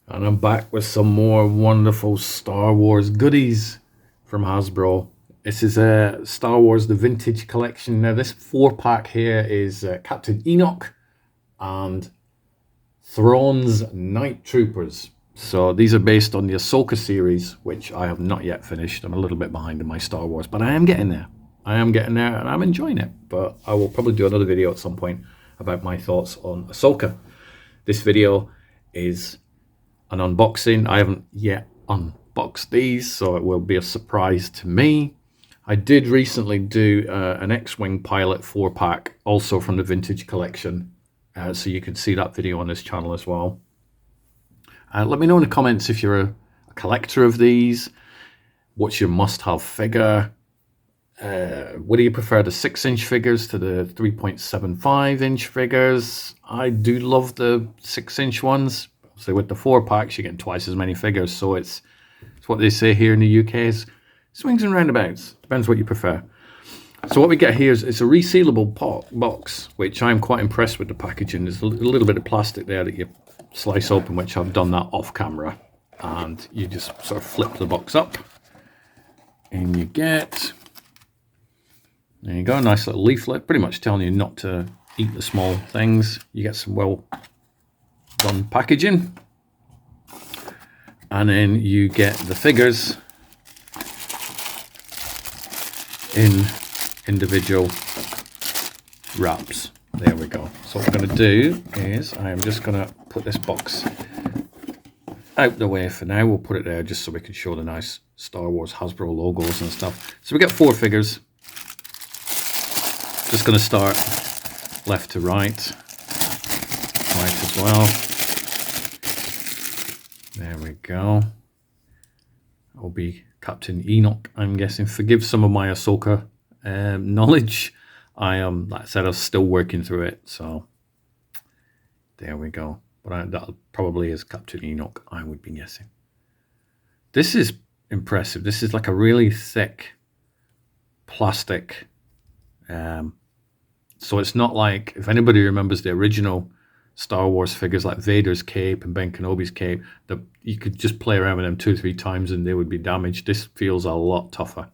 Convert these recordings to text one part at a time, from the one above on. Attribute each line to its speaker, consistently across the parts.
Speaker 1: And I'm back with some more wonderful Star Wars goodies from Hasbro. This is a Star Wars The Vintage Collection. Now this 4-pack here is Captain Enoch and Thrawn's Night Troopers. So these are based on the Ahsoka series, which I have not yet finished. I'm a little bit behind in my Star Wars, but I am getting there. I am getting there and I'm enjoying it. But I will probably do another video at some point about my thoughts on Ahsoka. This video is an unboxing. I haven't yet unboxed these, so it will be a surprise to me. I did recently do an X-Wing pilot 4-pack, also from the Vintage Collection, so you can see that video on this channel as well. Let me know in the comments if you're a collector of these. What's your must-have figure? What do you prefer, the 6-inch figures to the 3.75-inch figures? I do love the 6-inch ones. So with the 4-packs, you're getting twice as many figures. So it's what they say here in the UK is swings and roundabouts. Depends what you prefer. So what we get here is it's a resealable box, which I'm quite impressed with the packaging. There's a little bit of plastic there that you slice open, which I've done that off camera. And you just sort of flip the box up. And you get, there you go, a nice little leaflet, pretty much telling you not to eat the small things. You get some well done packaging, and then you get the figures in individual wraps. There we go. So what we're going to do is I am just going to put this box out the way for now. We'll put it there just so we can show the nice Star Wars Hasbro logos and stuff. So we get 4 figures. Just going to start left to right as well. There we go. I'll be Captain Enoch, I'm guessing. Forgive some of my Ahsoka knowledge. I am, like I said, I'm still working through it. So there we go. But that probably is Captain Enoch, I would be guessing. This is impressive. This is like a really thick plastic. So it's not like, if anybody remembers the original Star Wars figures like Vader's cape and Ben Kenobi's cape, that you could just play around with them 2 or 3 times and they would be damaged. This feels a lot tougher.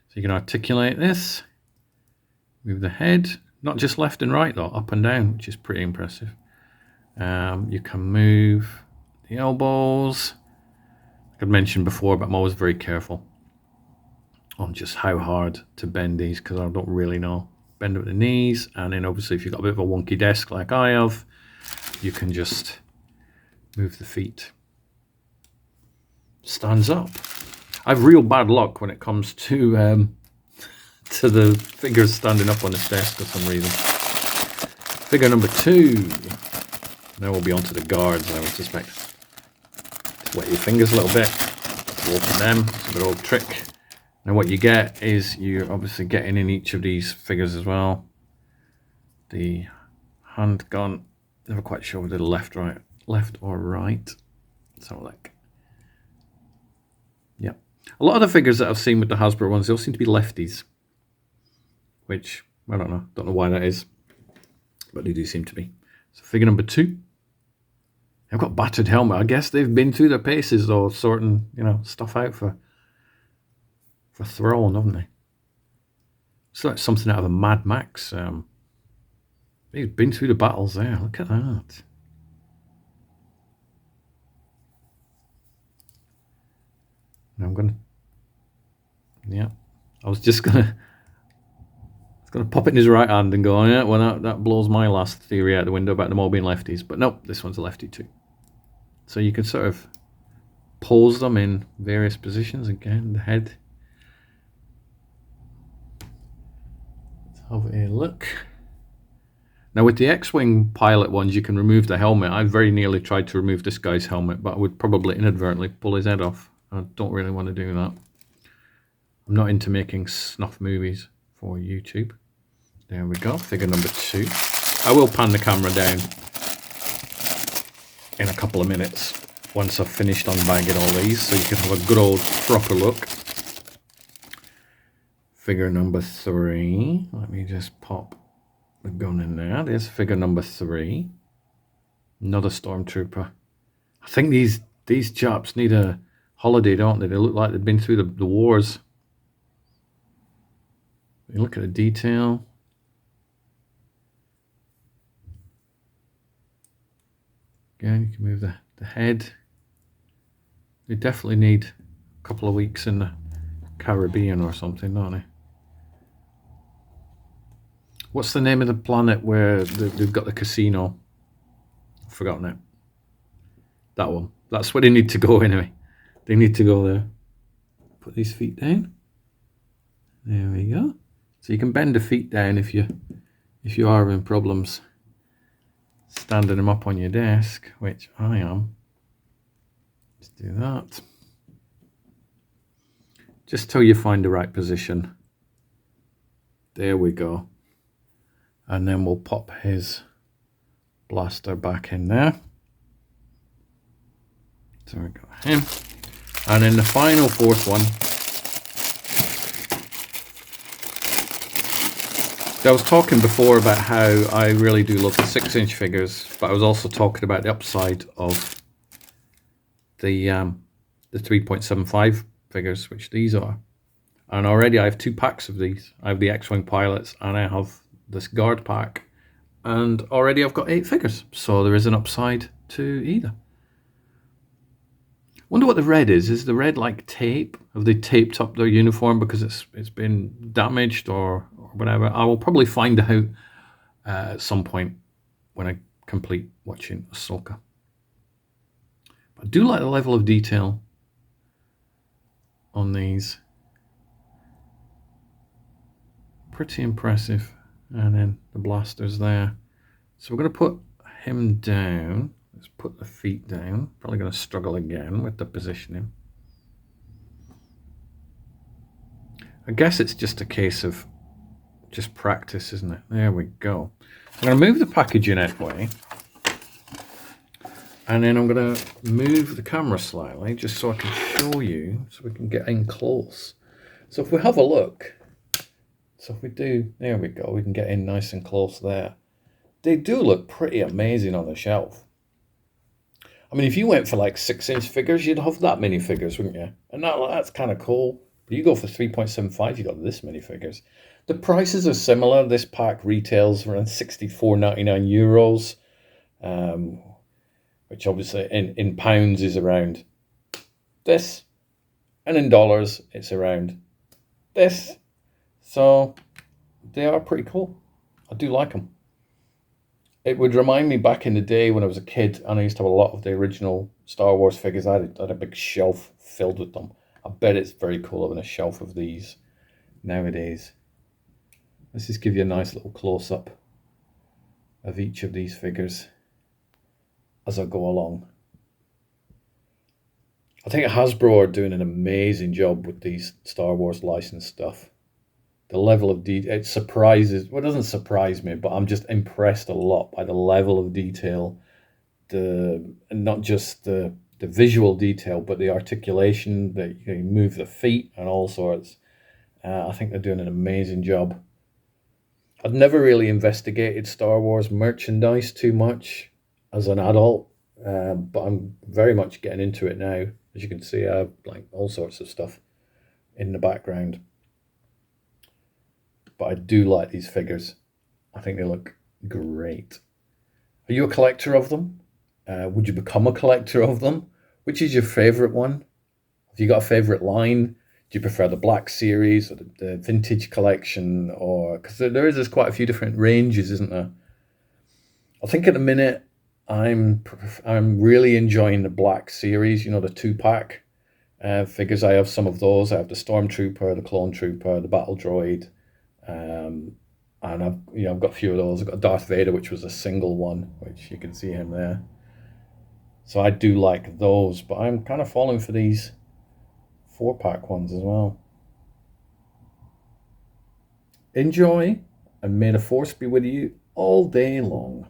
Speaker 1: So you can articulate this, move the head, not just left and right though, up and down, which is pretty impressive. You can move the elbows. Like I'd mentioned before, but I'm always very careful on just how hard to bend these because I don't really know. Bend at the knees, and then obviously if you've got a bit of a wonky desk like I have, you can just move the feet. Stands up. I have real bad luck when it comes to the figures standing up on this desk for some reason. Figure number 2. Now we'll be on to the guards, I would suspect. Just wet your fingers a little bit. Open them. It's a good old trick. Now what you get is you're obviously getting in each of these figures as well. The handgun, never quite sure whether left or right. So like, yeah. A lot of the figures that I've seen with the Hasbro ones, they all seem to be lefties. Which, I don't know why that is. But they do seem to be. So figure number 2. I've got battered helmet. I guess they've been through their paces though, sorting, stuff out for Thrawn, haven't they? It's like something out of a Mad Max. He's been through the battles there. Look at that. Now I'm gonna, yeah. I was gonna pop it in his right hand and go, oh, yeah, well that blows my last theory out the window about them all being lefties. But nope, this one's a lefty too. So you can sort of pose them in various positions. Again, the head. Have a look. Now with the X-Wing pilot ones, you can remove the helmet. I very nearly tried to remove this guy's helmet, but I would probably inadvertently pull his head off. I don't really want to do that. I'm not into making snuff movies for YouTube. There we go, figure number 2. I will pan the camera down in a couple of minutes once I've finished unbagging all these, so you can have a good old proper look. Figure number 3. Let me just pop the gun in there. There's figure number 3. Another stormtrooper. I think these chaps need a holiday, don't they? They look like they've been through the wars. You look at the detail. Again, you can move the head. They definitely need a couple of weeks in the Caribbean or something, don't they? What's the name of the planet where they've got the casino? I've forgotten it. That one. That's where they need to go anyway. They need to go there. Put these feet down. There we go. So you can bend the feet down if you are having problems standing them up on your desk, which I am. Let's do that. Just till you find the right position. There we go. And then we'll pop his blaster back in there. So we got him. And then the final fourth one. I was talking before about how I really do love the 6-inch figures, but I was also talking about the upside of the 3.75 figures, which these are. And already I have 2 packs of these. I have the X-Wing pilots and I have this guard pack. And already I've got 8 figures. So there is an upside to either. Wonder what the red is. Is the red like tape? Have they taped up their uniform because it's been damaged or whatever? I will probably find out at some point when I complete watching Ahsoka. I do like the level of detail on these. Pretty impressive. And then the blaster's there. So we're going to put him down. Let's put the feet down. Probably going to struggle again with the positioning. I guess it's just a case of just practice, isn't it? There we go. I'm going to move the packaging out of the way. And then I'm going to move the camera slightly just so I can show you, so we can get in close. So if we have a look, so if we do, there we go, we can get in nice and close there. They do look pretty amazing on the shelf. I mean, if you went for like 6-inch figures, you'd have that many figures, wouldn't you? And that's kind of cool. But you go for 3.75, you got this many figures. The prices are similar. This pack retails around 64.99 euros, which obviously in pounds is around this, and in dollars it's around this. So they are pretty cool. I do like them. It would remind me back in the day when I was a kid and I used to have a lot of the original Star Wars figures. I had a big shelf filled with them. I bet it's very cool having a shelf of these nowadays. Let's just give you a nice little close-up of each of these figures as I go along. I think Hasbro are doing an amazing job with these Star Wars licensed stuff. The level of detail, it surprises, well, it doesn't surprise me, but I'm just impressed a lot by the level of detail, not just the visual detail, but the articulation, that you can move the feet and all sorts. I think they're doing an amazing job. I've never really investigated Star Wars merchandise too much as an adult, but I'm very much getting into it now. As you can see, I have like all sorts of stuff in the background. But I do like these figures. I think they look great. Are you a collector of them? Would you become a collector of them? Which is your favorite one? Have you got a favorite line? Do you prefer the Black Series or the Vintage Collection? Or because there's quite a few different ranges, isn't there? I think at the minute I'm really enjoying the Black Series. You know, the 2-pack figures. I have some of those. I have the Stormtrooper, the Clone Trooper, the Battle Droid. And I've got a few of those. I've got Darth Vader, which was a single one, which you can see him there. So I do like those, but I'm kind of falling for these 4-pack ones as well. Enjoy, and may the Force be with you all day long.